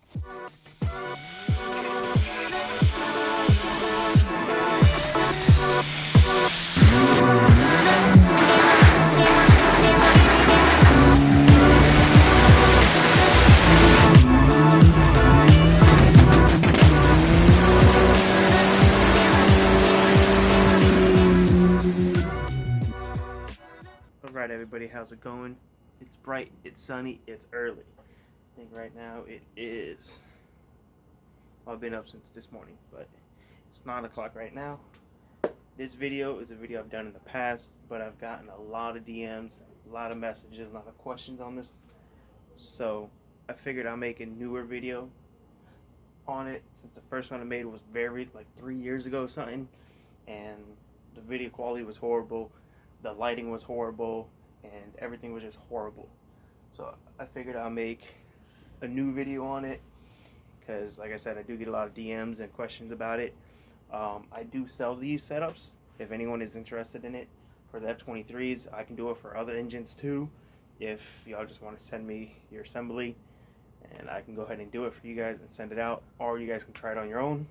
Alright everybody, how's it going? It's bright, it's sunny, it's early. I think right now it is, well, I've been up since this morning, but it's 9 o'clock right now. This video is a video I've done in the past, but I've gotten a lot of DMs, a lot of messages, a lot of questions on this. So I figured I'll make a newer video on it, since the first one I made was very, like 3 years ago or something, and the video quality was horrible. The lighting was horrible, and everything was just horrible. So I figured I'll make a new video on it, because like I said, I do get a lot of DMs and questions about it. I do sell these setups if anyone is interested in it. For the F23s, I can do it for other engines too, if y'all just want to send me your assembly, and I can go ahead and do it for you guys and send it out, or you guys can try it on your own,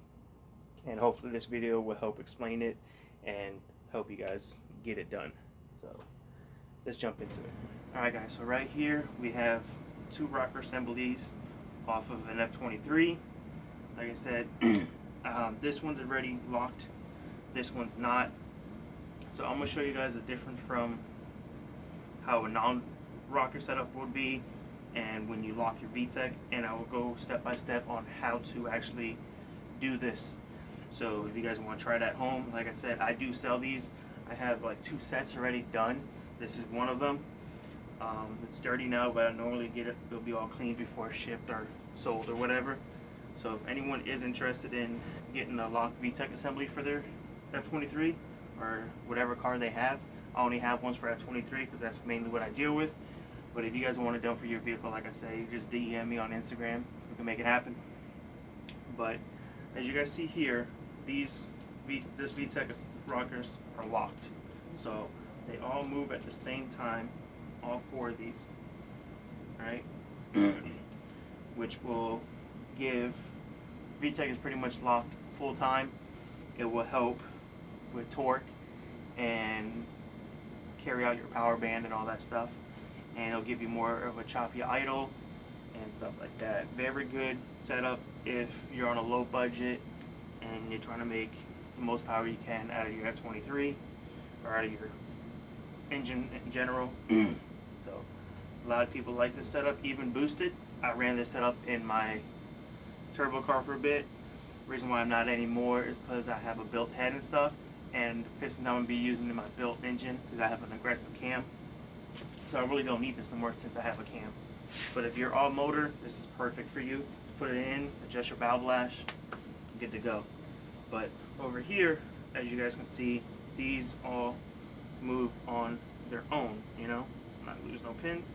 and hopefully this video will help explain it and help you guys get it done. So let's jump into it. Alright guys, so right here we have two rocker assemblies off of an F23. Like I said, this one's already locked, this one's not. So I'm going to show you guys the difference from how a non-rocker setup would be and when you lock your Vtec, and I will go step by step on how to actually do this. So if you guys want to try it at home, like I said, I do sell these. I have like 2 sets already done. This is one of them. It's dirty now, but I normally get it, it'll be all cleaned before shipped or sold or whatever. So if anyone is interested in getting a locked Vtec assembly for their F23 or whatever car they have, I only have ones for F23 because that's mainly what I deal with. But if you guys want it done for your vehicle, like I say, you just DM me on Instagram. We can make it happen. But as you guys see here, this Vtec rockers are locked, so they all move at the same time, all 4 of these, right? Which will give Vtec is pretty much locked full time. It will help with torque and carry out your power band and all that stuff, and it'll give you more of a choppy idle and stuff like that. Very good setup if you're on a low budget and you're trying to make the most power you can out of your F23 or out of your engine in general. So a lot of people like this setup, even boosted. I ran this setup in my turbo car for a bit. The reason why I'm not anymore is because I have a built head and stuff, and the piston I'm going to be using in my built engine because I have an aggressive cam. So I really don't need this no more since I have a cam. But if you're all motor, this is perfect for you. Put it in, adjust your valve lash, good to go. But over here, as you guys can see, these all move on their own, you know, so not lose no pins,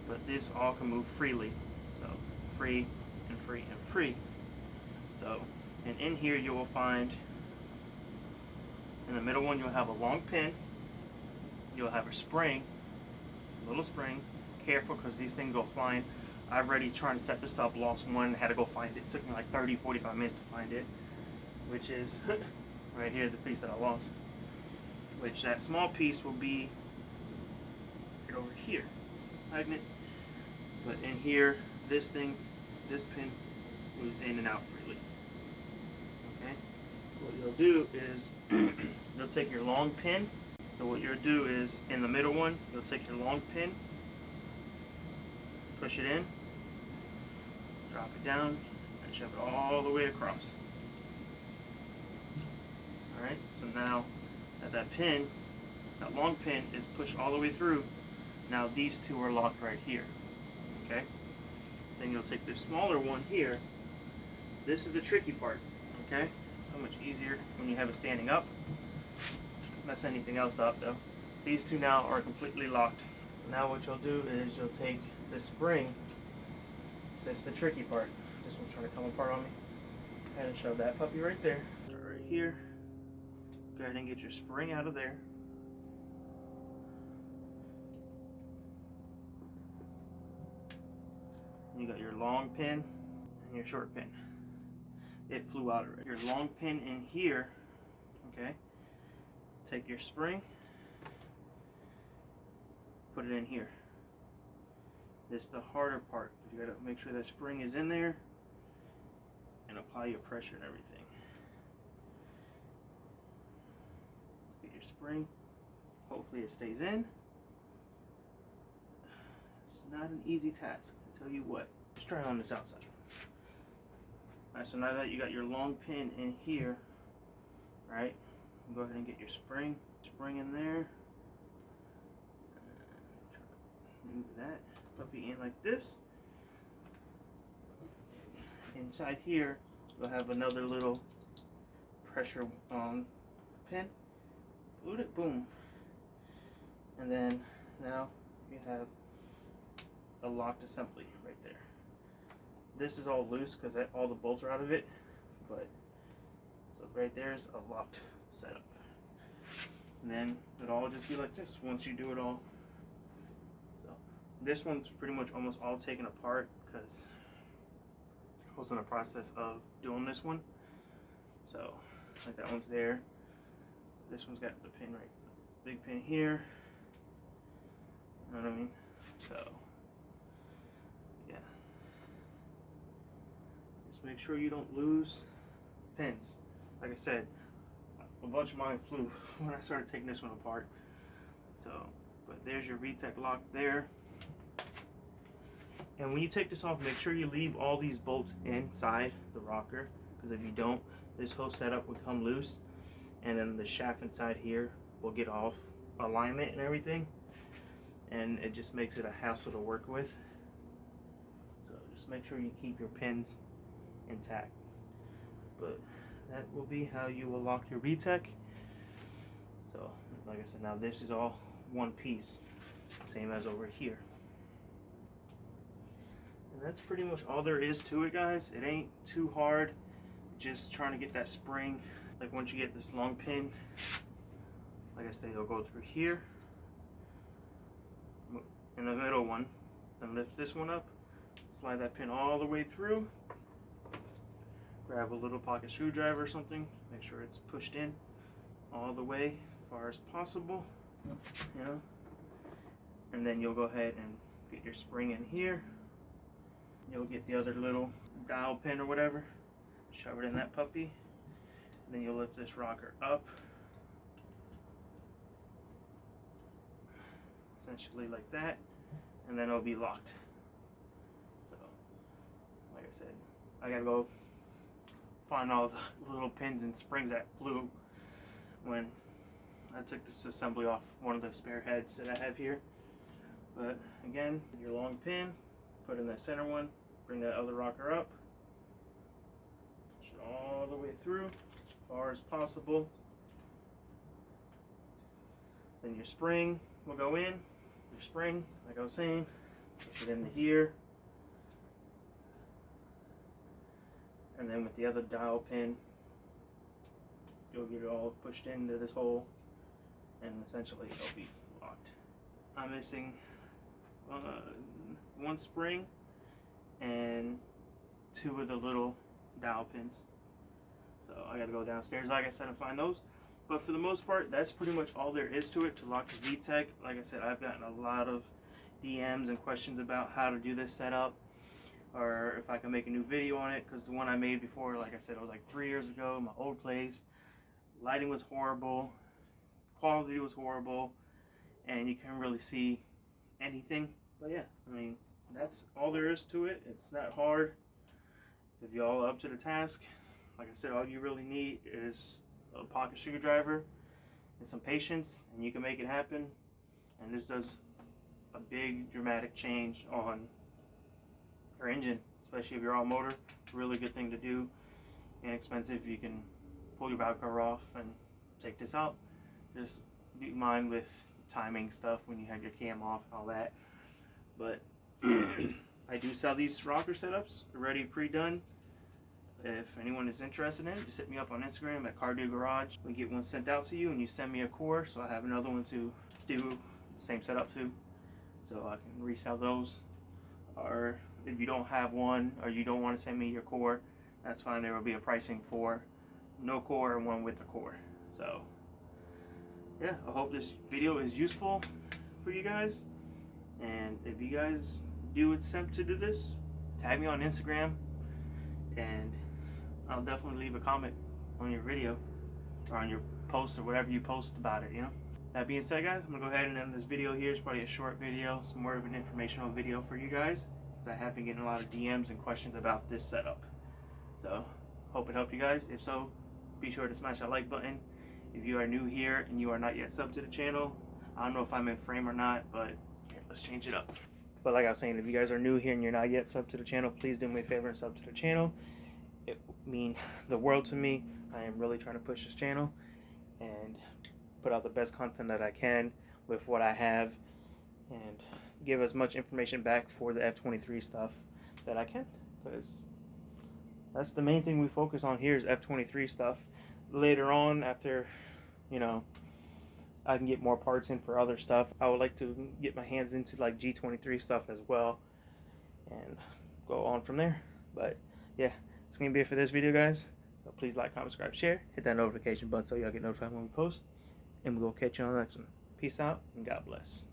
but this all can move freely. So free and free and free. So, and in here you will find, in the middle one you'll have a long pin, you'll have a spring, a little spring. Careful because these things go flying. I've already tried to set this up, lost one, had to go find it. It took me like 30-45 minutes to find it, which is right here, the piece that I lost. Which that small piece will be right over here, magnet. But in here, this thing, this pin moves in and out freely. Okay. What you'll do is you'll take your long pin. So what you'll do is in the middle one, you'll take your long pin, push it in, drop it down, and shove it all the way across. Alright, so now that long pin is pushed all the way through, now these two are locked right here. Okay? Then you'll take the smaller one here. This is the tricky part. Okay? So much easier when you have it standing up. Mess anything else up though. These two now are completely locked. Now what you'll do is you'll take this spring, that's the tricky part. This one's trying to come apart on me. And shove that puppy right there. Right here. Go ahead and get your spring out of there. You got your long pin. and your short pin. It flew out already. Your long pin in here, okay? Take your spring, put it in here. This is the harder part. You gotta make sure that spring is in there and apply your pressure and everything. Get your spring. Hopefully it stays in. It's not an easy task, I tell you what. Let's try it on this outside. Alright, so now that you got your long pin in here, right? Go ahead and get your spring in there. Move that puppy in like this. Inside here, you'll have another little pressure pin. Boom. And then now you have a locked assembly right there. This is all loose because all the bolts are out of it, but so right there is a locked setup. And then it'll all just be like this once you do it all. So this one's pretty much almost all taken apart because I was in the process of doing this one. So like that one's there. This one's got the pin right, big pin here. You know what I mean? So yeah. Just make sure you don't lose pins. Like I said, a bunch of mine flew when I started taking this one apart. So, but there's your Vtec lock there. And when you take this off, make sure you leave all these bolts inside the rocker, because if you don't, this whole setup would come loose, and then the shaft inside here will get off alignment and everything, and it just makes it a hassle to work with. So just make sure you keep your pins intact. But that will be how you will lock your Vtec. So like I said, now this is all one piece, same as over here. And that's pretty much all there is to it, guys. It ain't too hard, just trying to get that spring. Like once you get this long pin, like I said, you'll go through here in the middle one, then lift this one up, slide that pin all the way through, grab a little pocket screwdriver or something, make sure it's pushed in all the way as far as possible, you know, and then you'll go ahead and get your spring in here. You'll get the other little dial pin or whatever, shove it in that puppy, and then you'll lift this rocker up, essentially like that, and then it'll be locked. So, like I said, I gotta go find all the little pins and springs that flew when I took this assembly off one of the spare heads that I have here. But again, your long pin, put in that center one, bring that other rocker up, push it all the way through as far as possible. Then your spring will go in. Your spring, like I was saying, push it into here. And then with the other dial pin, you'll get it all pushed into this hole, and essentially it'll be locked. I'm missing one spring and two of the little dial pins. So I gotta go downstairs, like I said, and find those. But for the most part, that's pretty much all there is to it to lock the Vtec. Like I said, I've gotten a lot of DMs and questions about how to do this setup, or if I can make a new video on it, because the one I made before, like I said, it was like 3 years ago, my old place. Lighting was horrible, quality was horrible, and you can't really see anything. But yeah, I mean, that's all there is to it. It's not hard. If y'all are up to the task, like I said, all you really need is a pocket screwdriver and some patience, and you can make it happen. And this does a big dramatic change on your engine, especially if you're all motor. Really good thing to do, inexpensive. You can pull your valve cover off and take this out. Just be mind with timing stuff when you have your cam off and all that. But I do sell these rocker setups already pre-done. If anyone is interested in it, just hit me up on Instagram at Car Do Garage. We get one sent out to you, and you send me a core, so I have another one to do the same setup to, so I can resell those. Or If you don't have one or you don't want to send me your core, that's fine. There will be a pricing for no core and one with the core. So yeah, I hope this video is useful for you guys. And if you guys do attempt to do this, tag me on Instagram and I'll definitely leave a comment on your video or on your post or whatever you post about it, you know. That being said, guys, I'm gonna go ahead and end this video here. It's probably a short video. It's more of an informational video for you guys, because I have been getting a lot of DMs and questions about this setup. So hope it helped you guys. If so, be sure to smash that like button. If you are new here and you are not yet subbed to the channel, I don't know if I'm in frame or not, but yeah, let's change it up. But like I was saying, if you guys are new here and you're not yet subbed to the channel, please do me a favor and sub to the channel. It would mean the world to me. I am really trying to push this channel and put out the best content that I can with what I have, and give as much information back for the F23 stuff that I can, because that's the main thing we focus on here is F23 stuff. Later on, after, you know, I can get more parts in for other stuff, I would like to get my hands into like G23 stuff as well and go on from there. But yeah, it's gonna be it for this video, guys. So please like, comment, subscribe, share, hit that notification button so y'all get notified when we post, and we'll catch you on the next one. Peace out and God bless.